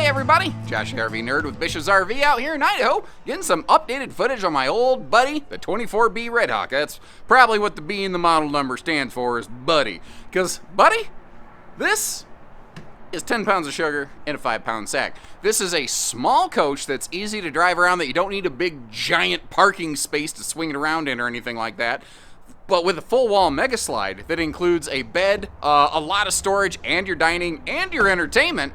everybody, Josh RV Nerd with Bish's RV out here in Idaho, getting some updated footage on my old buddy, the 24B Redhawk. That's probably what the B in the model number stands for, is buddy. Because, buddy, this is 10 pounds of sugar in a 5-pound sack. This is a small coach that's easy to drive around, that you don't need a big giant parking space to swing it around in or anything like that. But with a full wall mega slide that includes a bed, a lot of storage, and your dining and your entertainment,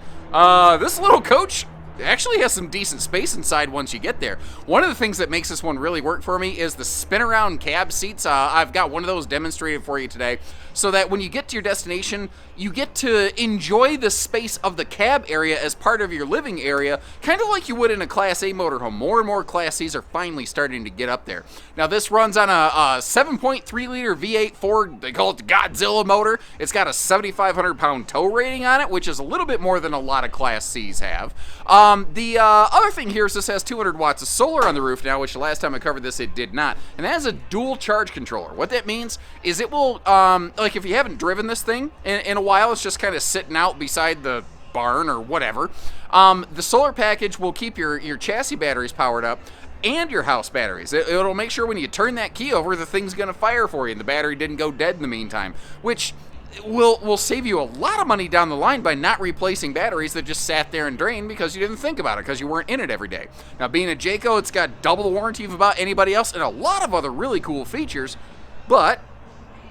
this little coach actually has some decent space inside once you get there. One of the things that makes this one really work for me is the spin around cab seats. I've got one of those demonstrated for you today, so that when you get to your destination, you get to enjoy the space of the cab area as part of your living area, kind of like you would in a Class A motorhome. More and more Class Cs are finally starting to get up there. Now this runs on a 7.3 liter V8 Ford, they call it the Godzilla motor. It's got a 7,500 pound tow rating on it, which is a little bit more than a lot of Class Cs have. The other thing here is this has 200 watts of solar on the roof now, which the last time I covered this, it did not. And that has a dual charge controller. What that means is it will, like if you haven't driven this thing in a while, it's just kind of sitting out beside the barn or whatever. The solar package will keep your chassis batteries powered up and your house batteries. It'll make sure when you turn that key over, the thing's gonna fire for you and the battery didn't go dead in the meantime, which will save you a lot of money down the line by not replacing batteries that just sat there and drained because you didn't think about it, because you weren't in it every day. Now, being a Jayco, it's got double the warranty of about anybody else and a lot of other really cool features, but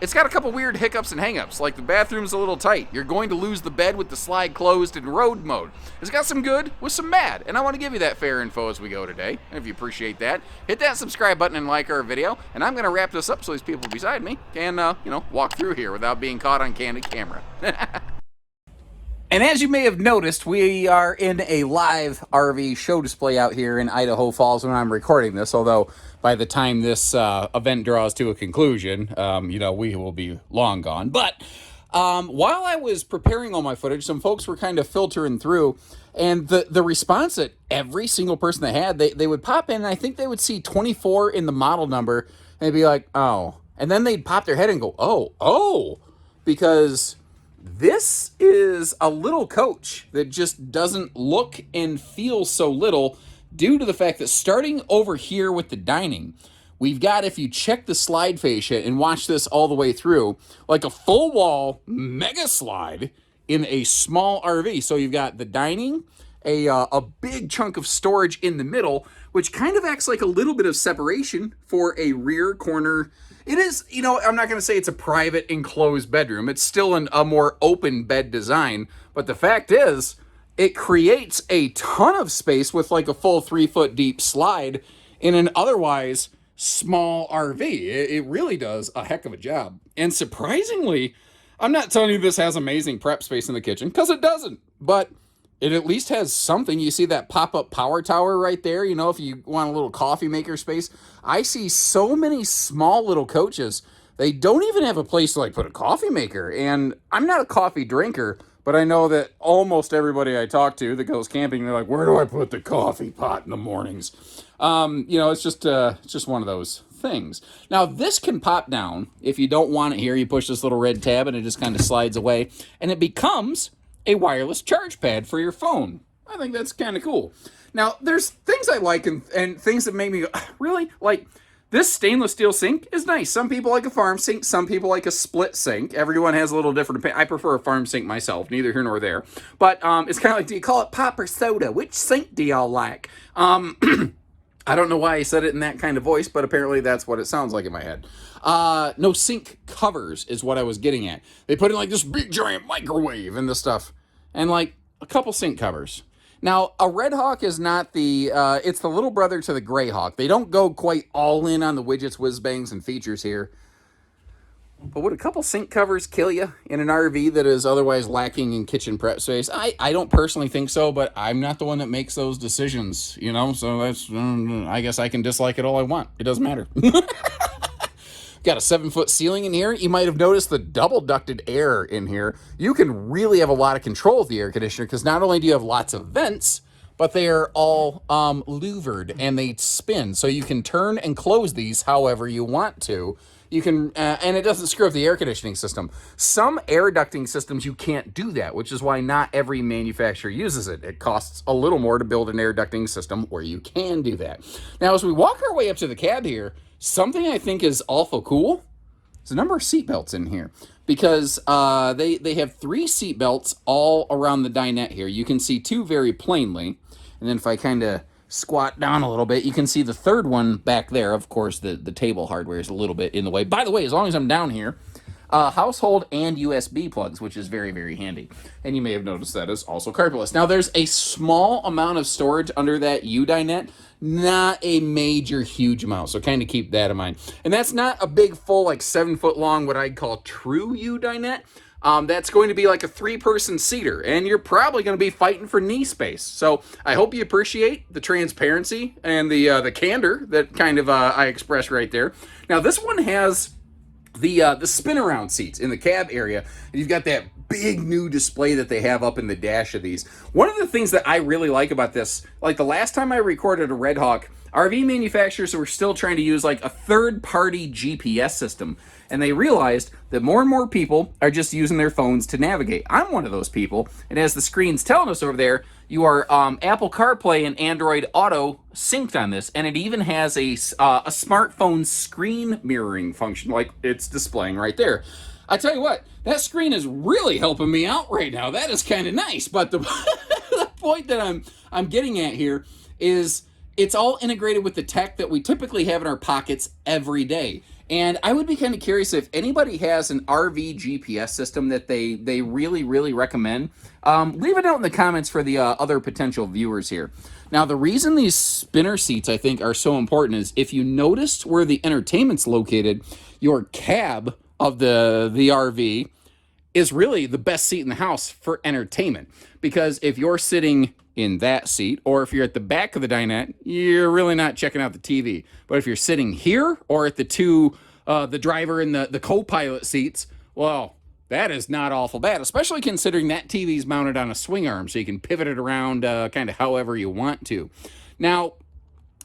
it's got a couple weird hiccups and hangups, like the bathroom's a little tight. You're going to lose the bed with the slide closed in road mode. It's got some good with some bad, and I want to give you that fair info as we go today. And if you appreciate that, hit that subscribe button and like our video, and I'm going to wrap this up so these people beside me can, walk through here without being caught on candid camera. And as you may have noticed, we are in a live RV show display out here in Idaho Falls when I'm recording this, although by the time this event draws to a conclusion, we will be long gone. But while I was preparing all my footage, some folks were kind of filtering through, and the response that every single person that had, they would pop in, and I think they would see 24 in the model number, and they'd be like, oh. And then they'd pop their head and go, oh, because this is a little coach that just doesn't look and feel so little due to the fact that starting over here with the dining, we've got, if you check the slide fascia and watch this all the way through, like a full wall mega slide in a small RV. So you've got the dining, a big chunk of storage in the middle, which kind of acts like a little bit of separation for a rear corner. It is, I'm not going to say it's a private enclosed bedroom. It's still a more open bed design. But the fact is, it creates a ton of space with like a full 3-foot deep slide in an otherwise small RV. It really does a heck of a job. And surprisingly, I'm not telling you this has amazing prep space in the kitchen, because it doesn't. But it at least has something. You see that pop-up power tower right there? If you want a little coffee maker space. I see so many small little coaches, they don't even have a place to like put a coffee maker. And I'm not a coffee drinker, but I know that almost everybody I talk to that goes camping, they're like, where do I put the coffee pot in the mornings? It's just one of those things. Now, this can pop down. If you don't want it here, you push this little red tab and it just kind of slides away, and it becomes a wireless charge pad for your phone. I think that's kind of cool. Now, there's things I like and things that make me go, really? Like, this stainless steel sink is nice. Some people like a farm sink. Some people like a split sink. Everyone has a little different opinion. I prefer a farm sink myself, neither here nor there. But it's kind of like, do you call it pop or soda? Which sink do y'all like? I don't know why I said it in that kind of voice, but apparently that's what it sounds like in my head. No sink covers is what I was getting at. They put in like this big giant microwave and this stuff, and like a couple sink covers. Now, a Redhawk is not it's the little brother to the Greyhawk. They don't go quite all in on the widgets, whiz bangs, and features here. But would a couple sink covers kill you in an RV that is otherwise lacking in kitchen prep space? I don't personally think so, but I'm not the one that makes those decisions, so that's, I guess I can dislike it all I want. It doesn't matter. Got a 7-foot ceiling in here. You might have noticed the double ducted air in here. You can really have a lot of control of the air conditioner, because not only do you have lots of vents, but they are all louvered and they spin. So you can turn and close these however you want to. you can, and it doesn't screw up the air conditioning system. Some air ducting systems, you can't do that, which is why not every manufacturer uses it. It costs a little more to build an air ducting system where you can do that. Now, as we walk our way up to the cab here, something I think is awful cool is a number of seat belts in here, because they have 3 seat belts all around the dinette here. You can see 2 very plainly, and then if I kind of squat down a little bit, you can see the third one back there. Of course, the table hardware is a little bit in the way. By the way, as long as I'm down here, household and USB plugs, which is very, very handy. And you may have noticed that is also carpetless. Now, there's a small amount of storage under that U dinette, not a major, huge amount, so kind of keep that in mind. And that's not a big, full, like 7-foot long, what I'd call true U dinette. That's going to be like a 3-person seater, and you're probably going to be fighting for knee space. So I hope you appreciate the transparency and the candor that kind of I expressed right there. Now, this one has the spin around seats in the cab area, and you've got that big new display that they have up in the dash of these. One of the things that I really like about this, like the last time I recorded a Redhawk, RV manufacturers were still trying to use like a third-party GPS system, and they realized that more and more people are just using their phones to navigate. I'm one of those people, and as the screen's telling us over there, you are Apple CarPlay and Android Auto synced on this, and it even has a smartphone screen mirroring function like it's displaying right there. I tell you what, that screen is really helping me out right now. That is kind of nice, but the, the point that I'm getting at here is it's all integrated with the tech that we typically have in our pockets every day. And I would be kind of curious if anybody has an RV GPS system that they really, really recommend. Leave a note in the comments for the other potential viewers here. Now, the reason these spinner seats, I think, are so important is if you noticed where the entertainment's located, your cab of the RV is really the best seat in the house for entertainment. Because if you're sitting in that seat, or if you're at the back of the dinette, you're really not checking out the TV. But if you're sitting here, or at the driver and the co-pilot seats, well, that is not awful bad, especially considering that TV's mounted on a swing arm, so you can pivot it around kind of however you want to. Now,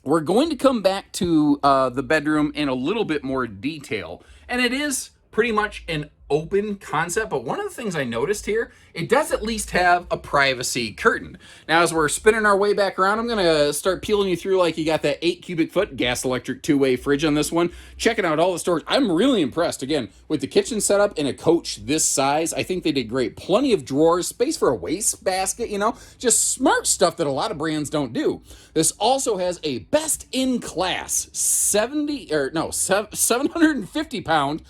we're going to come back to the bedroom in a little bit more detail, and it is pretty much an open concept, but one of the things I noticed here, it does at least have a privacy curtain. Now, as we're spinning our way back around, I'm going to start peeling you through like you got that 8 cubic foot gas electric 2-way fridge on this one, checking out all the storage. I'm really impressed, again, with the kitchen setup in a coach this size. I think they did great. Plenty of drawers, space for a waste basket, you know, just smart stuff that a lot of brands don't do. This also has a best-in-class 750 pound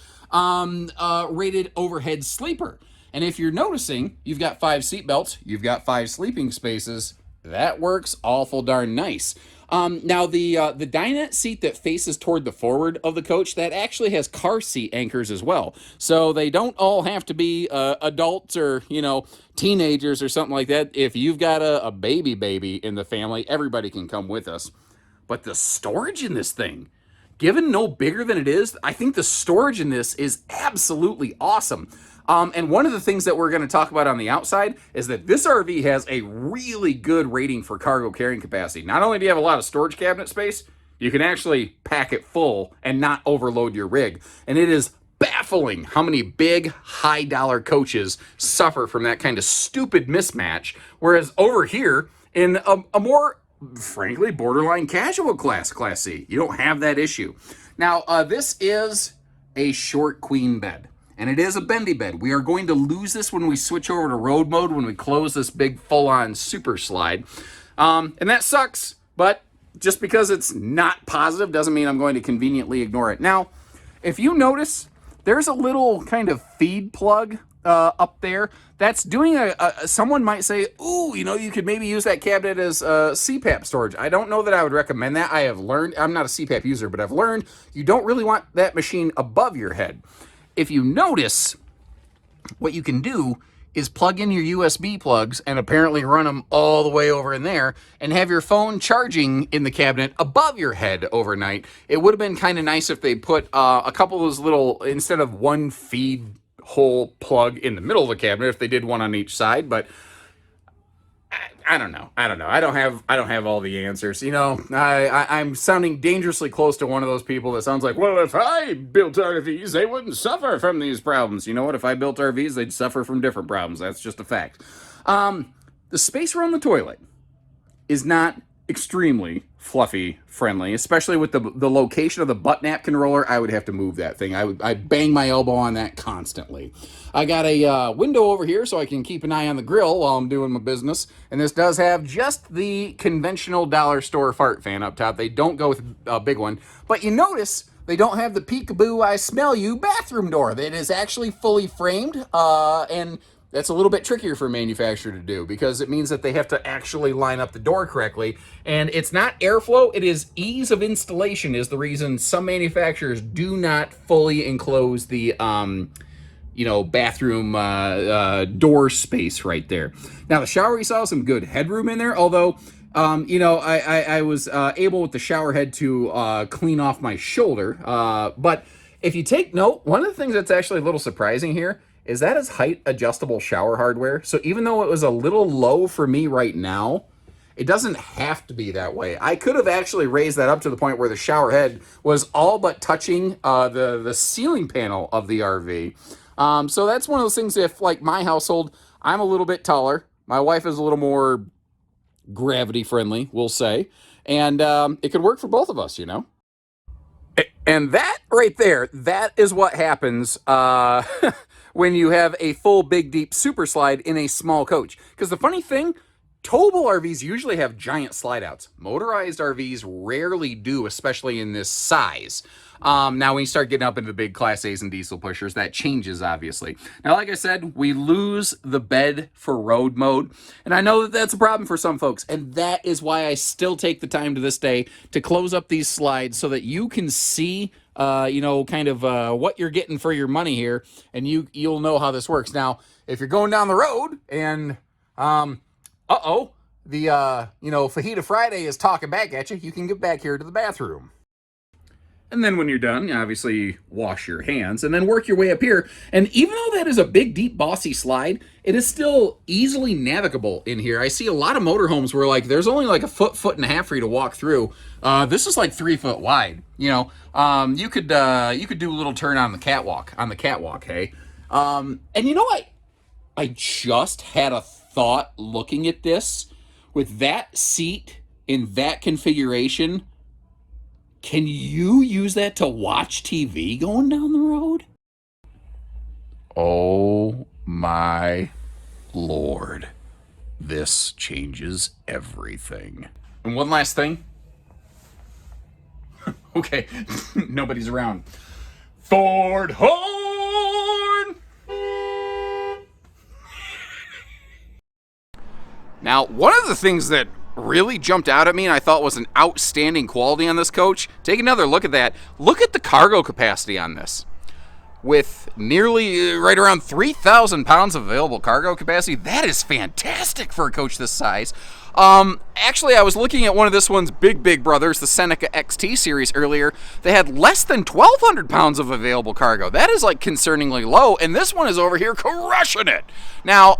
rated overhead sleeper. And if you're noticing, you've got 5 seat belts, you've got 5 sleeping spaces. That works awful darn nice. Now the dinette seat that faces toward the forward of the coach, that actually has car seat anchors as well. So they don't all have to be adults or, you know, teenagers or something like that. If you've got a baby in the family, everybody can come with us. But the storage in this thing, given no bigger than it is, I think the storage in this is absolutely awesome. And one of the things that we're going to talk about on the outside is that this RV has a really good rating for cargo carrying capacity. Not only do you have a lot of storage cabinet space, you can actually pack it full and not overload your rig. And it is baffling how many big, high-dollar coaches suffer from that kind of stupid mismatch, whereas over here, in a more frankly, borderline casual Class C, you don't have that issue. Now, this is a short queen bed, and it is a bendy bed. We are going to lose this when we switch over to road mode, when we close this big full-on super slide. And that sucks, but just because it's not positive doesn't mean I'm going to conveniently ignore it. Now, if you notice, there's a little kind of feed plug up there that's doing someone might say, ooh, you know, you could maybe use that cabinet as CPAP storage. I don't know that I would recommend that. I have learned, I'm not a CPAP user, but I've learned you don't really want that machine above your head. If you notice, what you can do is plug in your USB plugs and apparently run them all the way over in there and have your phone charging in the cabinet above your head overnight. It would have been kind of nice if they put a couple of those little, instead of one feed hole plug in the middle of the cabinet, if they did one on each side, but I don't know. I don't know. I don't have all the answers. You know, I'm sounding dangerously close to one of those people that sounds like, well, if I built RVs, they wouldn't suffer from these problems. You know what? If I built RVs, they'd suffer from different problems. That's just a fact. The space around the toilet is not extremely fluffy friendly, especially with the location of the butt napkin roller. I would have to move that thing. I'd bang my elbow on that constantly. I got a window over here so I can keep an eye on the grill while I'm doing my business. And this does have just the conventional dollar store fart fan up top. They don't go with a big one. But you notice they don't have the peekaboo I smell you bathroom door. That is actually fully framed, and that's a little bit trickier for a manufacturer to do because it means that they have to actually line up the door correctly. And it's not airflow, it is ease of installation is the reason some manufacturers do not fully enclose the bathroom door space right there. Now the shower, we saw some good headroom in there, although I was able with the shower head to clean off my shoulder. But if you take note, one of the things that's actually a little surprising here is that is height adjustable shower hardware. So even though it was a little low for me right now, it doesn't have to be that way. I could have actually raised that up to the point where the shower head was all but touching the ceiling panel of the RV. So that's one of those things, if like my household, I'm a little bit taller. My wife is a little more gravity friendly, we'll say. And it could work for both of us, you know? And that right there, that is what happens when you have a full big deep super slide in a small coach. Because the funny thing, towable RVs usually have giant slide outs. Motorized RVs rarely do, especially in this size. Now, when you start getting up into the big Class A's and diesel pushers, that changes, obviously. Now, like I said, we lose the bed for road mode, and I know that that's a problem for some folks, and that is why I still take the time to this day to close up these slides so that you can see, what you're getting for your money here, and you'll know how this works. Now, if you're going down the road and, the Fajita Friday is talking back at you, you can get back here to the bathroom. And then when you're done, you obviously wash your hands and then work your way up here. And even though that is a big, deep, bossy slide, it is still easily navigable in here. I see a lot of motorhomes where like there's only like a foot and a half for you to walk through. This is like 3 foot wide. You could do a little turn on the catwalk. Hey, and you know what? I just had a thought looking at this with that seat in that configuration. Can you use that to watch TV going down the road? Oh my Lord. This changes everything. And one last thing. Okay, nobody's around. Ford horn! Now, one of the things that really jumped out at me and I thought was an outstanding quality on this coach, take another look at that. Look at the cargo capacity on this. With nearly right around 3,000 pounds of available cargo capacity, that is fantastic for a coach this size. Actually, I was looking at one of this one's big brothers, the Seneca XT series earlier. They had less than 1,200 pounds of available cargo. That is like concerningly low, and this one is over here crushing it. Now,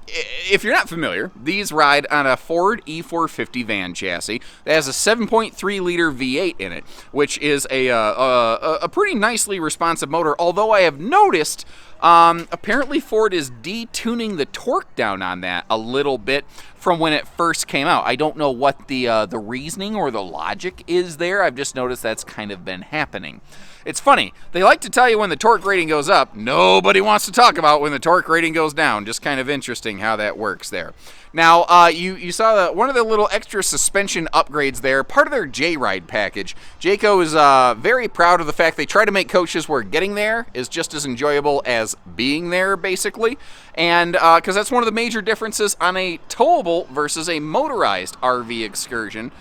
if you're not familiar, these ride on a Ford E450 van chassis that has a 7.3 liter V8 in it, which is a pretty nicely responsive motor. Although I have noticed, apparently Ford is detuning the torque down on that a little bit from when it first came out. I don't know what the reasoning or the logic is there. I've just noticed that's kind of been happening. It's funny. They like to tell you when the torque rating goes up. Nobody wants to talk about when the torque rating goes down. Just kind of interesting how that works there. Now, you saw one of the little extra suspension upgrades there, part of their J-Ride package. Jayco is very proud of the fact they try to make coaches where getting there is just as enjoyable as being there, basically. And because that's one of the major differences on a towable versus a motorized RV excursion.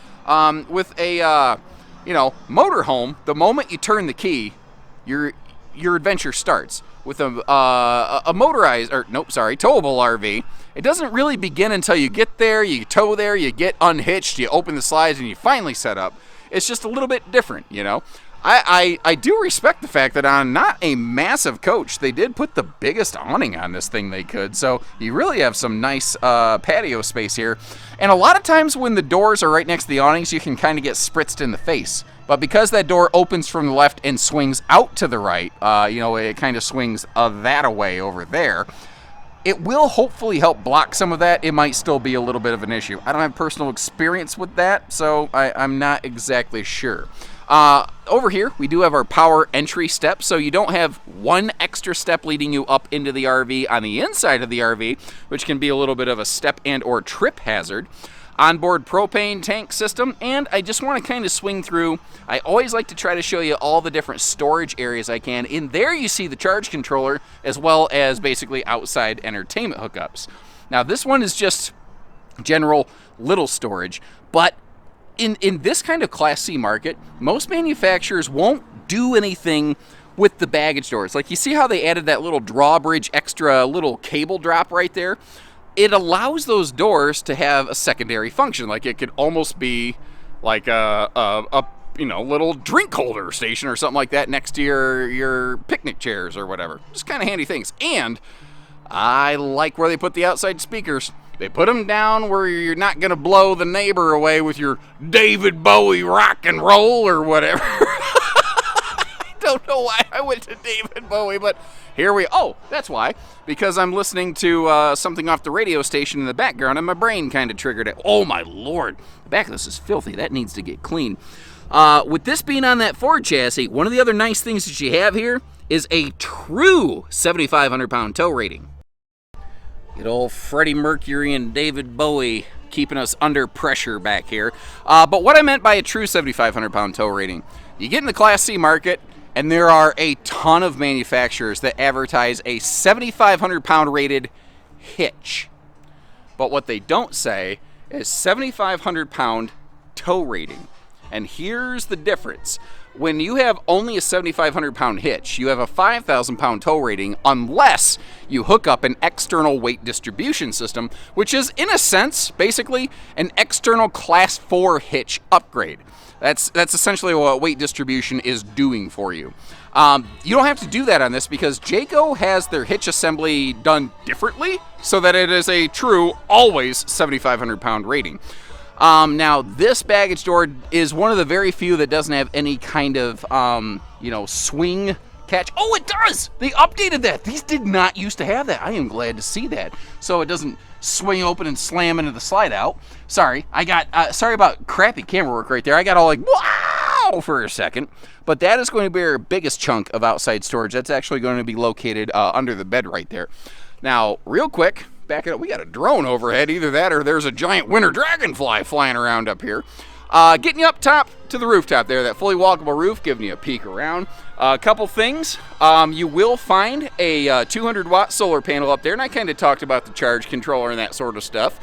With a motorhome, the moment you turn the key, your adventure starts. With a towable RV, it doesn't really begin until you get there, you tow there, you get unhitched, you open the slides, and you finally set up. It's just a little bit different, you know. I do respect the fact that on not a massive coach, they did put the biggest awning on this thing they could. So you really have some nice patio space here. And a lot of times when the doors are right next to the awnings, you can kind of get spritzed in the face. But because that door opens from the left and swings out to the right, it kind of swings that away over there. It will hopefully help block some of that. It might still be a little bit of an issue. I don't have personal experience with that, so I'm not exactly sure. Over here, we do have our power entry step, so you don't have one extra step leading you up into the RV on the inside of the RV, which can be a little bit of a step and or trip hazard. Onboard propane tank system, and I just want to kind of swing through. I always like to try to show you all the different storage areas I can. In there you see the charge controller as well as basically outside entertainment hookups. Now this one is just general little storage, but in this kind of Class C market, most manufacturers won't do anything with the baggage doors. Like you see how they added that little drawbridge extra little cable drop right there? It allows those doors to have a secondary function. Like it could almost be like a little drink holder station or something like that next to your picnic chairs or whatever. Just kind of handy things. And I like where they put the outside speakers. They put them down where you're not going to blow the neighbor away with your David Bowie rock and roll or whatever. I don't know why I went to David Bowie, but here we... Oh, that's why. Because I'm listening to something off the radio station in the background, and my brain kind of triggered it. Oh, my Lord. The back of this is filthy. That needs to get clean. With this being on that Ford chassis, one of the other nice things that you have here is a true 7,500-pound tow rating. Good old Freddie Mercury and David Bowie keeping us under pressure back here. But what I meant by a true 7,500-pound tow rating, you get in the Class C market, and there are a ton of manufacturers that advertise a 7,500-pound rated hitch. But what they don't say is 7,500-pound tow rating. And here's the difference. When you have only a 7,500-pound hitch, you have a 5,000-pound tow rating unless you hook up an external weight distribution system, which is, in a sense, basically an external Class 4 hitch upgrade. That's essentially what weight distribution is doing for you. You don't have to do that on this because Jayco has their hitch assembly done differently so that it is a true, always 7,500-pound rating. Now, this baggage door is one of the very few that doesn't have any kind of, swing catch. Oh, it does! They updated that. These did not used to have that. I am glad to see that. So it doesn't swing open and slam into the slide out. Sorry, sorry about crappy camera work right there. I got all like, wow, for a second. But that is going to be our biggest chunk of outside storage. That's actually going to be located under the bed right there. Now, real quick, back it up. We got a drone overhead. Either that or there's a giant winter dragonfly flying around up here. Getting you up top to the rooftop there, that fully walkable roof, giving you a peek around. A couple things. You will find a 200-watt solar panel up there, and I kind of talked about the charge controller and that sort of stuff.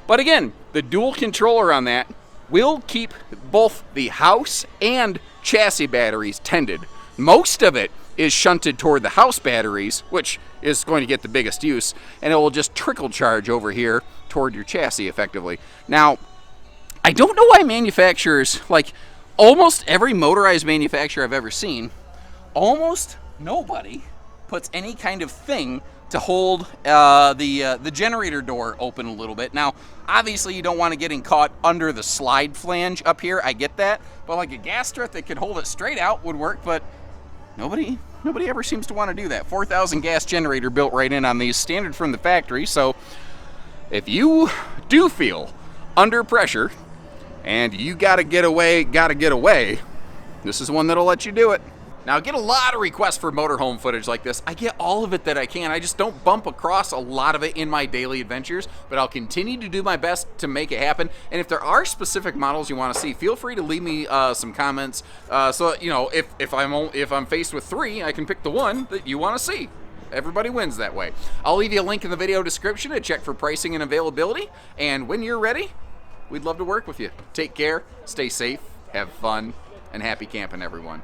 But again, the dual controller on that will keep both the house and chassis batteries tended. Most of it is shunted toward the house batteries, which is going to get the biggest use, and it will just trickle charge over here toward your chassis effectively. Now, I don't know why manufacturers, like almost every motorized manufacturer I've ever seen, almost nobody puts any kind of thing to hold the generator door open a little bit. Now, obviously you don't want to get caught under the slide flange up here, I get that, but like a gas strut that could hold it straight out would work, but nobody ever seems to want to do that. 4,000 gas generator built right in on these, standard from the factory. So if you do feel under pressure and you gotta get away, this is one that'll let you do it. Now, I get a lot of requests for motorhome footage like this. I get all of it that I can. I just don't bump across a lot of it in my daily adventures, but I'll continue to do my best to make it happen. And if there are specific models you want to see, feel free to leave me some comments. So you know, if I'm faced with 3, I can pick the one that you want to see. Everybody wins that way. I'll leave you a link in the video description to check for pricing and availability. And when you're ready, we'd love to work with you. Take care, stay safe, have fun, and happy camping, everyone.